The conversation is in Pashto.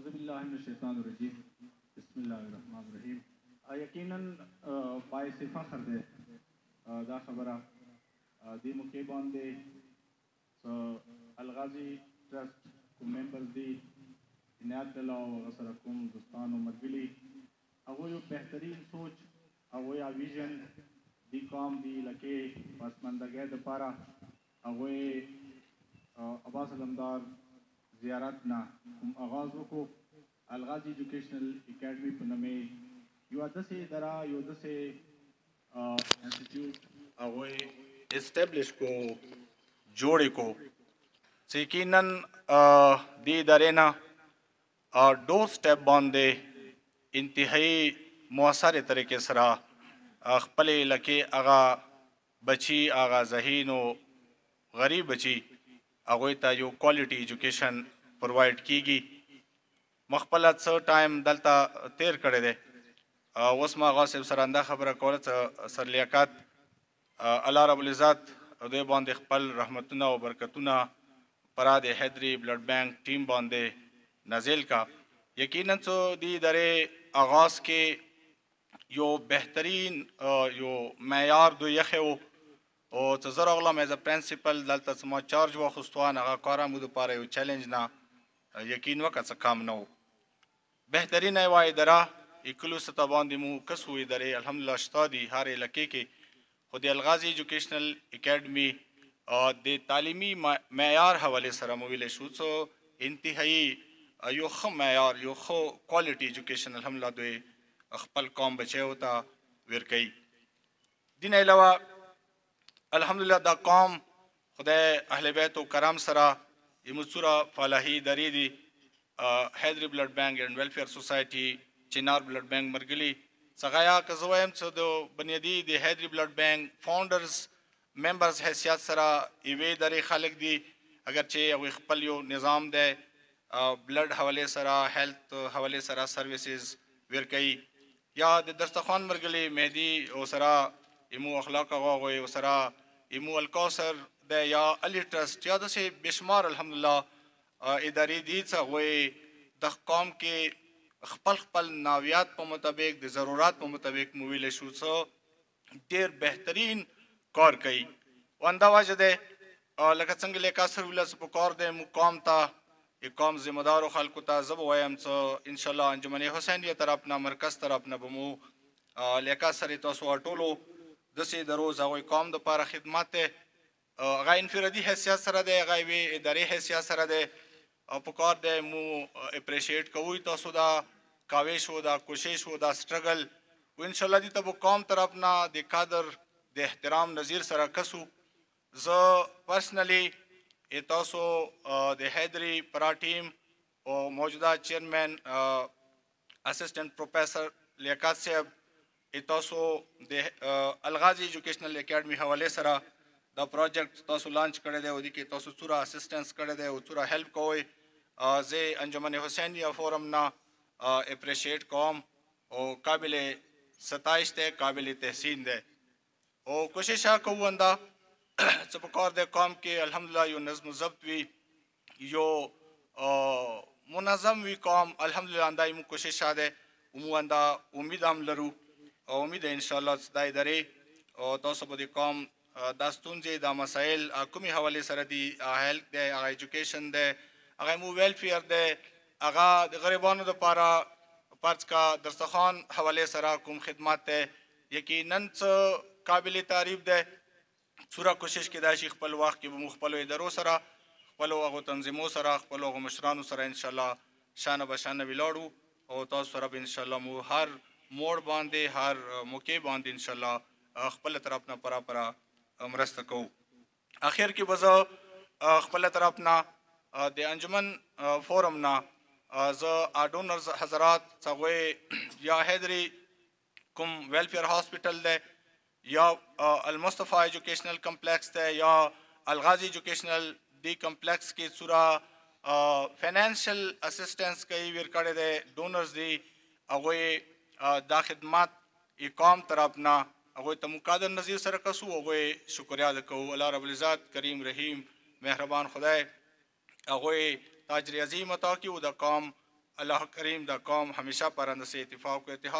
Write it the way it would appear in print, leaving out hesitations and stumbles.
اعوذ باللہ من الشیطان الرجیم بسم اللہ الرحمن الرحیم. یقیناً باعث فخر دے دا خبره دی موقع باندې الغازی ټرسټ کوم ممبرز دی عنایت الله او سره کوم دوستانو ملګري هغوی یو بهترین سوچ هغوی یا ویژن دی قوم دی لکې پسماندګۍ دپاره هغوی عباس علمدار زیارت نه کوم آغاز وکړو. الغازی ایجوکیشنل اکیډمي په نامې یوه داسې اداره یو داسې انسټیټیوټ هغوی اسټیبلش کو جوړ کو چې یقیناً دې ادارې نه ډور سټیپ باندې انتهایی مؤثرې طریقې سره خپلې علاقې هغه بچي هغه ذهین او غریب بچي هغوی ته یو کوالټي ایجوکیشن پرووایډ کیږي. مخپله څه ټایم دلته تیر کړی دی اوس ما هغه صاحب سره همدا خبره کوله چې سر لیاقت الله رب العزت دوی باندې خپل رحمتونه او برکتونه پرا د حیدري بلډ بینک ټیم باندې نازل کا. یقیناً څو دې ادارې آغاز کې یو بهترین یو معیار دوی یخی و او چې زه راغلم ایز ا پرنسپل دلته چې ما چارج واخیستو هغه کار مو دپاره یو چیلنج نه یقین وکړه چې کم نه و. بهترینه یوه اداره ایکلو سطح باندې مو کس و ادارې الحمدلله شته دي هر علاقې کې. خو د الغازی ایجوکیشنل اکیډمي د تعلیمي معیار حوالې سره مو ویلی شو څو انتهایی یو ښه معیار یو ښه کوالټي ایجوکیشن الحمدلله دوی خپل قوم بچیو ته ورکوي. دې نه علاوه الحمدلله دا قوم خدای اهل بیت و کرام سره یمو څوره فلاحي ادارې دي حیدري بلډ بینک اینډ ویلفیر سوسایټي چنار بلډ بینک مرګلي څنګه یا که زه وایم چې د بنیادي د حیدري بلډ بینک فاونډرز ممبرز حیثیت سره یوې ادارې خلک دي اگر چې هغوی خپل یو نظام دی بلډ حوالې سره هیلث حوالې سره سروسز ورکوي. یا د دسترخوان مرګلي مهدي ورسره یمو اخلاق هغوی ورسره یمو الکوثر دی یا علي ټرسټ یا داسې بېشمار الحمدلله ادارې دي چې هغوی د قوم کې خپل خپل ناویات په مطابق د ضرورات په مطابق مو ویلی شو څه ډېر بهترین کار کوي. او همدا وجه دی لکه څنګه لیکا سر ویله څه په کار دی مو قوم ته قوم ذمه دارو خلکو ته زه به وایم څه انشاءالله انجمن حسینیه طرف نه مرکز طرف نه به مو لیکا سر تاسو ټولو داسې ادارو چې هغوی قوم دپاره خدمت دی هغه انفرادي حیثیت سره دی هغه یوې ادارې حیثیت سره دی او په کار دی مو اپریشیټ کوو تاسو دا کاوش و دا کوشش و دا سټرګل و انشاءالله دې ته به قوم طرف نه د قدر د احترام نظیر سره کسو. زه پرسنلی تاسو د حیدري پرا ټیم او موجوده چیئرمین اسسټنټ پروفیسر لیاقت صاحب تاسو د الغازی ایجوکیشنل اکیډمي حوالې سره دا پروجیکټ تاسو لانچ کړی دی او دې کې تاسو څومره اسسټنس کړی دی او څومره هیلپ کوئ زه انجمن حسینیه فورم نه اپریشیټ کوم او قابل ستایش دی قابل تحسین دی او کوشش کوو انده څه په کار دی قوم کې الحمدلله یو نظم و ضبط وي یو منظم وي قوم الحمدلله انده یمو کوشش دی ومو انده امید هم لرو او امید انشاءالله دا ادارې او تاسو به د قوم دا ستونزې دا مسایل کومې حوالې سره دي هیلث دی هغه ایجوکیشن دی هغه مو ویلفیر دی هغه د غریبانو دپاره فرض کا دسترخوان حوالې سره کوم خدمات دی یقیناً څه قابل تعریف دی. څومره کوشش کیدای شي خپل وخت کې به مو خپلو ادارو سره خپلو هغو تنظیمو سره خپلو هغو مشرانو سره انشاءالله شانه به شانه ولاړو او تاسو سره به انشاءالله مو هر موړ باندې هر موقع باندې انشاءالله خپله طرف نه پراپره مرسته کوو. اخر کې به زه خپله طرف نه د انجمن فورم نه زه ډونرز حضرات هغوی یا حیدري کوم ویلفیر هاسپیټل دی یا المصطفی ایجوکیشنل کمپلیکس دی یا الغازی ایجوکیشنل دی کمپلیکس کې څومره فینانشل اسسټنس کوي ورکړی دی ډونرز دی هغوی دا خدمات قوم طرف نه هغوی ته مو قادر نظیر سره کسو هغوی شکریا ادا کوو. الله رب العزت کریم رحیم مهربان خدای هغوی تاج عظیم عطا کړي او د قوم अल्लाह करीम दा कौम हमेशा परंद से इतफाक़ व इतिहाद